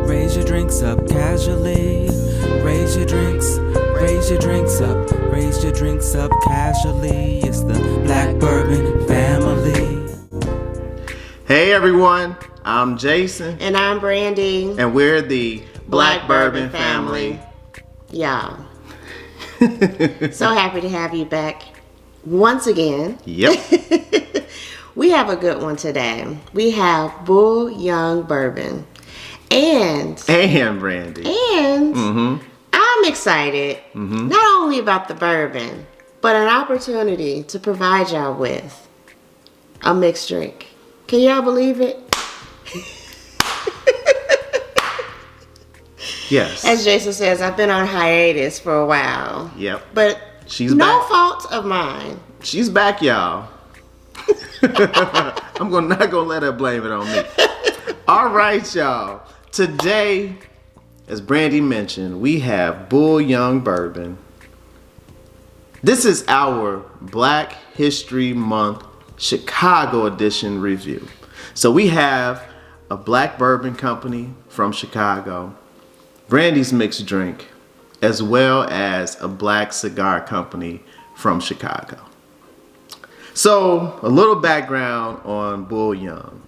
Raise your drinks up casually. Raise your drinks up. Raise your drinks up casually. It's the Black Bourbon family. Hey everyone, I'm Jason. And I'm Brandy. And we're the Black Bourbon family. Y'all. So happy to have you back once again. Yep. We have a good one today. We have Bull Young Bourbon. And Brandy. And I'm excited not only about the bourbon, but an opportunity to provide y'all with a mixed drink. Can y'all believe it? Yes. As Jason says, I've been on hiatus for a while. Yep. But she's no back. fault of mine. She's back, y'all. I'm not gonna let her blame it on me. All right, y'all. Today, as Brandy mentioned, we have Bull Young Bourbon. This is our Black History Month Chicago edition review. So we have a black bourbon company from Chicago, Brandy's mixed drink, as well as a black cigar company from Chicago. So a little background on Bull Young.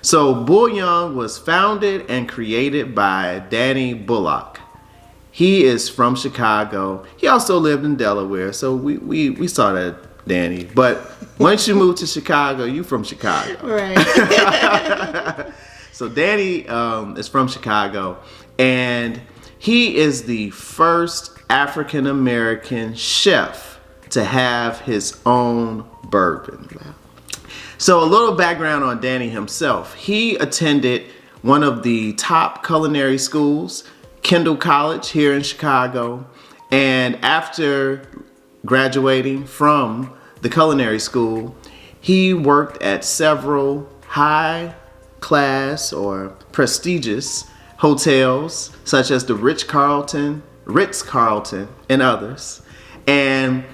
So Bull Young was founded and created by Danny Bullock. He is from Chicago. He also lived in Delaware, so we saw that, Danny. But once you move to Chicago, you from Chicago. Right. So Danny is from Chicago, and he is the first African American chef to have his own bourbon. Wow. So a little background on Danny himself. He attended one of the top culinary schools, Kendall College here in Chicago. And after graduating from the culinary school, he worked at several high class or prestigious hotels such as the Ritz-Carlton, and others. And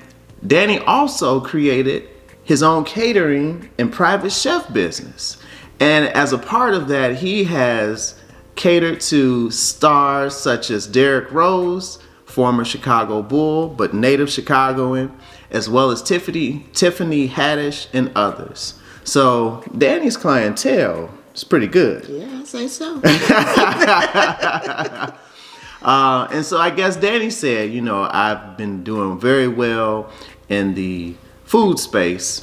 Danny also created his own catering and private chef business. And as a part of that, he has catered to stars such as Derrick Rose, former Chicago Bull, but native Chicagoan, as well as Tiffany Haddish and others. So Danny's clientele is pretty good. Yeah, I say so. And so I guess Danny said, I've been doing very well in the food space.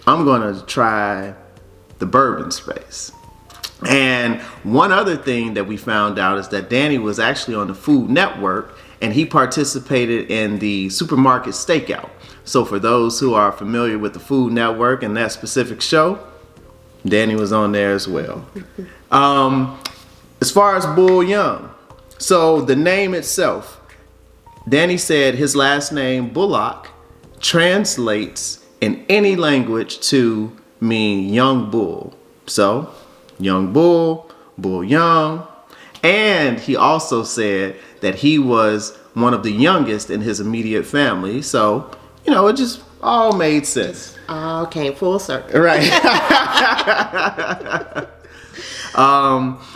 I'm going to try the bourbon space. And one other thing that we found out is that Danny was actually on the Food Network, and he participated in the Supermarket Stakeout. So for those who are familiar with the Food Network and that specific show, Danny was on there as well. As far as Bull Young, so the name itself, Danny said his last name, Bullock, translates in any language to mean young bull. So, young bull, Bull Young. And he also said that he was one of the youngest in his immediate family. So, it just all made sense. All came full circle. Right.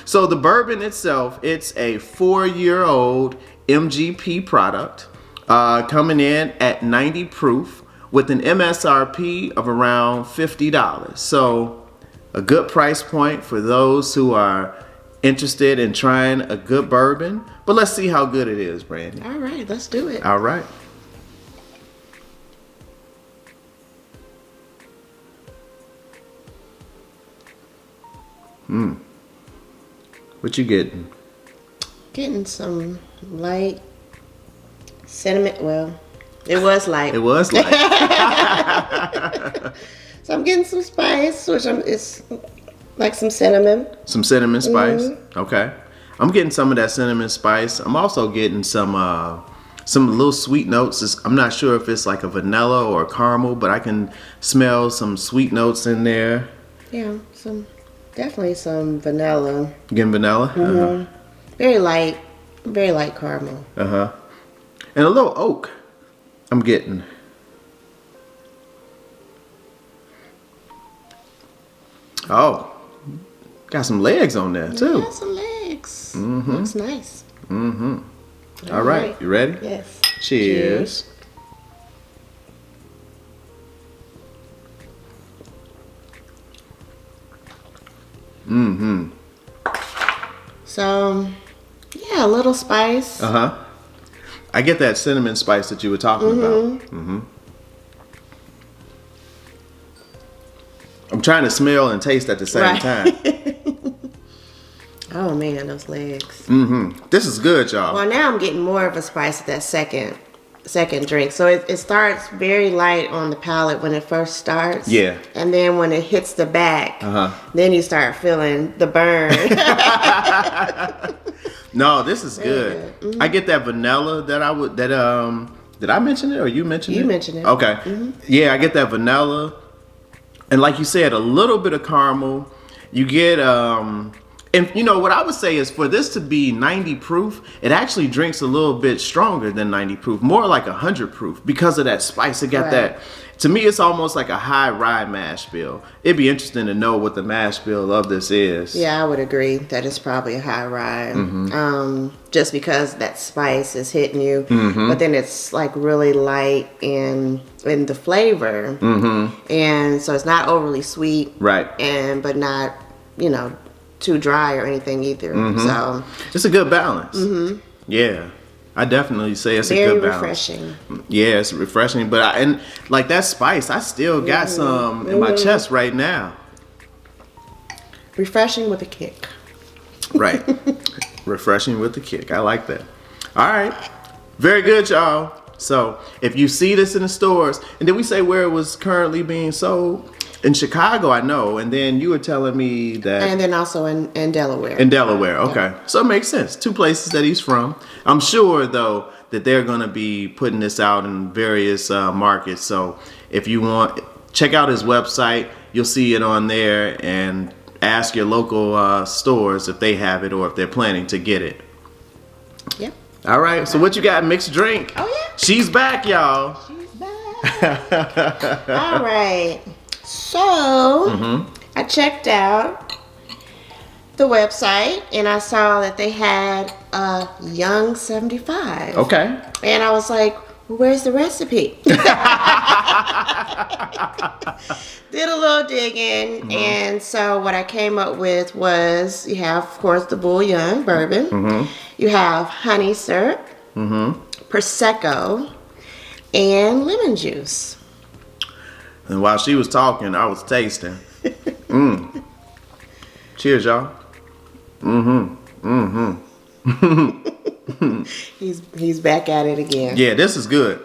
So the bourbon itself, it's a 4-year-old MGP product, coming in at 90 proof with an MSRP of around $50. So a good price point for those who are interested in trying a good bourbon. But let's see how good it is, Brandy. All right, let's do it. All right. What you getting? Getting some light cinnamon. Well, it was light. It was light. So I'm getting some spice, which it's like some cinnamon. Some cinnamon spice. Okay. I'm getting some of that cinnamon spice. I'm also getting some little sweet notes. I'm not sure if it's like a vanilla or a caramel, but I can smell some sweet notes in there. Yeah, definitely some vanilla. You getting vanilla? Mm-hmm. Very light caramel. And a little oak I'm getting. Oh, got some legs on there too. Yeah, some legs. mix. Looks nice. All right. You ready? Yes. Cheers. So, yeah, a little spice. I get that cinnamon spice that you were talking about. I'm trying to smell and taste at the same time. Oh man, those legs. This is good, y'all. Well, now I'm getting more of a spice at that second drink. So it starts very light on the palate when it first starts. Yeah. And then when it hits the back, then you start feeling the burn. No, this is good. I get that vanilla that did I mention it or you mentioned it? You mentioned it. Okay. Yeah, I get that vanilla. And like you said, a little bit of caramel. You get and you know what I would say is for this to be 90 proof, it actually drinks a little bit stronger than 90 proof, more like 100 proof because of that spice. It got that. To me, it's almost like a high rye mash bill. It'd be interesting to know what the mash bill of this is. Yeah, I would agree that it's probably a high rye. Just because that spice is hitting you, but then it's like really light in the flavor, and so it's not overly sweet, right? But not too dry or anything either. So it's a good balance. Yeah, I definitely say it's a good balance. Very refreshing. Yeah, it's refreshing. But and like that spice, I still got some in my chest right now. Refreshing with a kick. Right. Refreshing with the kick. I like that. All right. Very good, y'all. So if you see this in the stores, and did we say where it was currently being sold? In Chicago, I know, and then you were telling me that... And then also in Delaware. In Delaware, okay. So it makes sense. 2 places that he's from. I'm sure, though, that they're going to be putting this out in various markets. So if you want, check out his website. You'll see it on there, and ask your local stores if they have it or if they're planning to get it. Yep. All right, so what you got? Mixed drink. Oh, yeah. She's back, y'all. She's back. All right. So, I checked out the website and I saw that they had a Young 75. Okay. And I was like, well, where's the recipe? Did a little digging, and so what I came up with was you have, of course, the Bourbon bourbon. You have honey syrup, Prosecco, and lemon juice. And while she was talking, I was tasting. Cheers, y'all. He's back at it again. Yeah, this is good.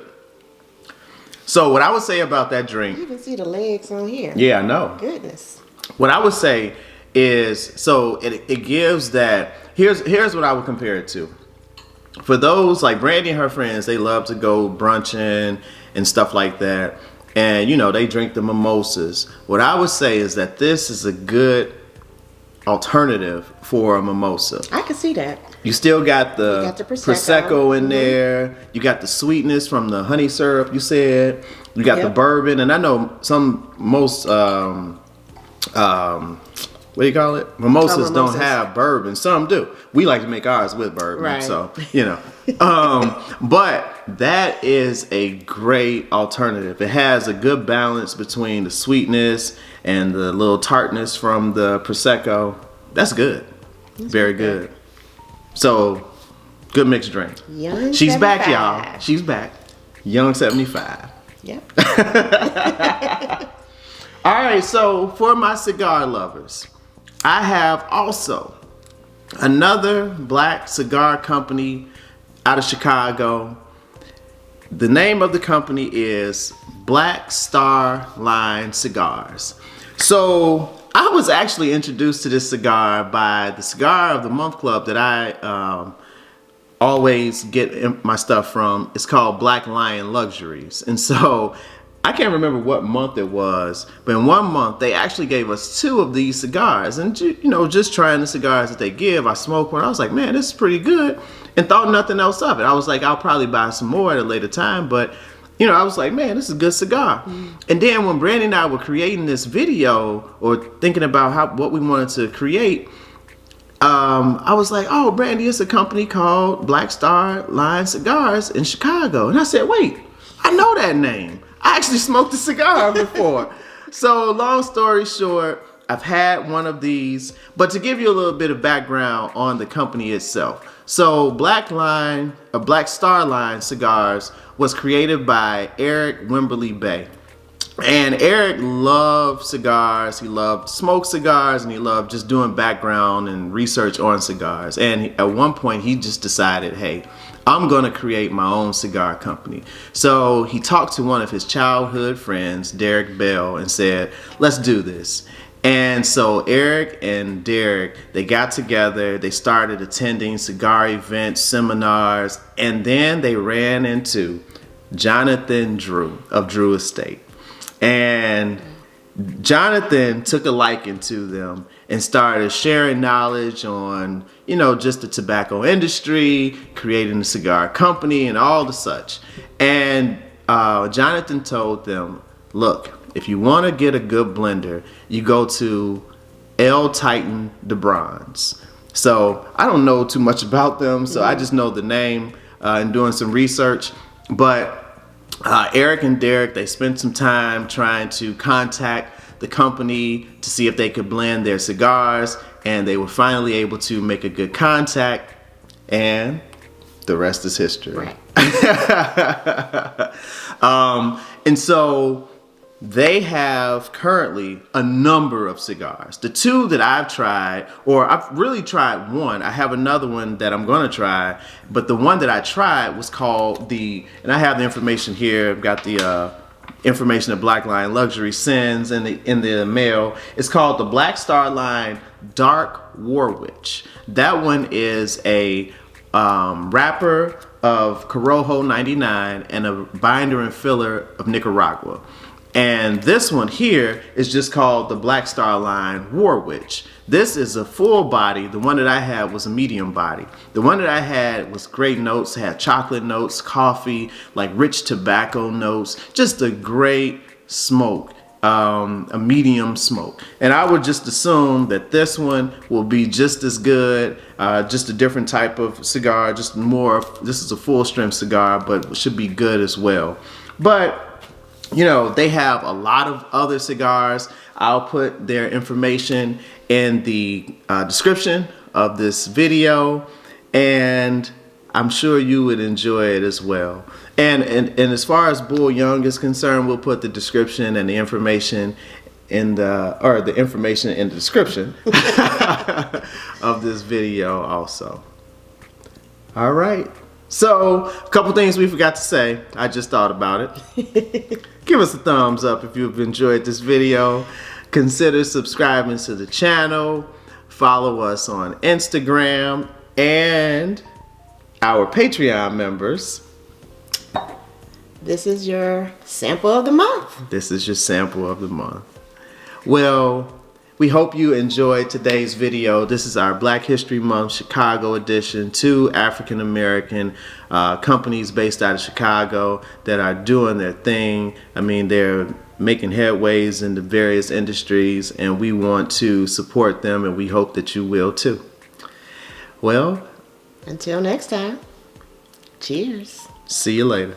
So what I would say about that drink... You can see the legs on here. Yeah, I know. Goodness. What I would say is, so it gives that... Here's what I would compare it to. For those, like Brandy and her friends, they love to go brunching and stuff like that. And, they drink the mimosas. What I would say is that this is a good alternative for a mimosa. I can see that. You still got the Prosecco in there. You got the sweetness from the honey syrup, you said. You got the bourbon. And I know most, what do you call it? Mimosas don't have bourbon. Some do. We like to make ours with bourbon. Right. So, but that is a great alternative. It has a good balance between the sweetness and the little tartness from the Prosecco. That's good. Very good. So, good mixed drink. Young She's 75. back, y'all. She's back. Young 75. Yep. All right, so for my cigar lovers, I have also another black cigar company out of Chicago. The name of the company is Black Star Line Cigars. So I was actually introduced to this cigar by the Cigar of the Month Club that I always get my stuff from. It's called Black Lion Luxuries. And so I can't remember what month it was, but in one month they actually gave us 2 of these cigars. And just trying the cigars that they give, I smoked one. I was like, man, this is pretty good, and thought nothing else of it. I was like, I'll probably buy some more at a later time, but I was like, man, this is a good cigar. And then when Brandy and I were creating this video or thinking about what we wanted to create, I was like, oh, Brandy, it's a company called Black Star Line Cigars in Chicago. And I said, wait, I know that name. I actually smoked a cigar before. So long story short, I've had one of these, but to give you a little bit of background on the company itself. So Black Star Line Cigars was created by Eric Wimberly Bay. And Eric loved cigars, he loved smoked cigars, and he loved just doing background and research on cigars. And at one point he just decided, hey, I'm gonna create my own cigar company. So he talked to one of his childhood friends, Derek Bell, and said, let's do this. And so Eric and Derek, they got together, they started attending cigar events, seminars, and then they ran into Jonathan Drew of Drew Estate. And Jonathan took a liking to them and started sharing knowledge on, just the tobacco industry, creating a cigar company and all the such. And Jonathan told them, look, if you want to get a good blender, you go to L. Titan de Bronze. So I don't know too much about them, so I just know the name and doing some research. But Eric and Derek, they spent some time trying to contact the company to see if they could blend their cigars, and they were finally able to make a good contact, and the rest is history. Right. And so they have currently a number of cigars. The two that I've tried, or I've really tried one. I have another one that I'm going to try. But the one that I tried was called and I have the information here. I've got the information that Black Line Luxury sends in the mail. It's called the Black Star Line Dark Warwich. That one is a wrapper of Corojo 99 and a binder and filler of Nicaragua. And this one here is just called the Black Star Line Warwich. This is a full body. The one that I had was a medium body. The one that I had was great notes, had chocolate notes, coffee, like rich tobacco notes, just a great smoke, a medium smoke. And I would just assume that this one will be just as good, just a different type of cigar, this is a full strength cigar, but should be good as well. But they have a lot of other cigars. I'll put their information in the description of this video, and I'm sure you would enjoy it as well. And as far as Bull Young is concerned, we'll put the description and the information in the description of this video also. All right. So, a couple things we forgot to say. I just thought about it. Give us a thumbs up if you've enjoyed this video. Consider subscribing to the channel. Follow us on Instagram and our Patreon members. This is your sample of the month. This is your sample of the month. Well, we hope you enjoyed today's video. This is our Black History Month Chicago edition. 2 African American companies based out of Chicago that are doing their thing. I mean, they're making headways in the various industries, and we want to support them, and we hope that you will too. Well, until next time, cheers. See you later.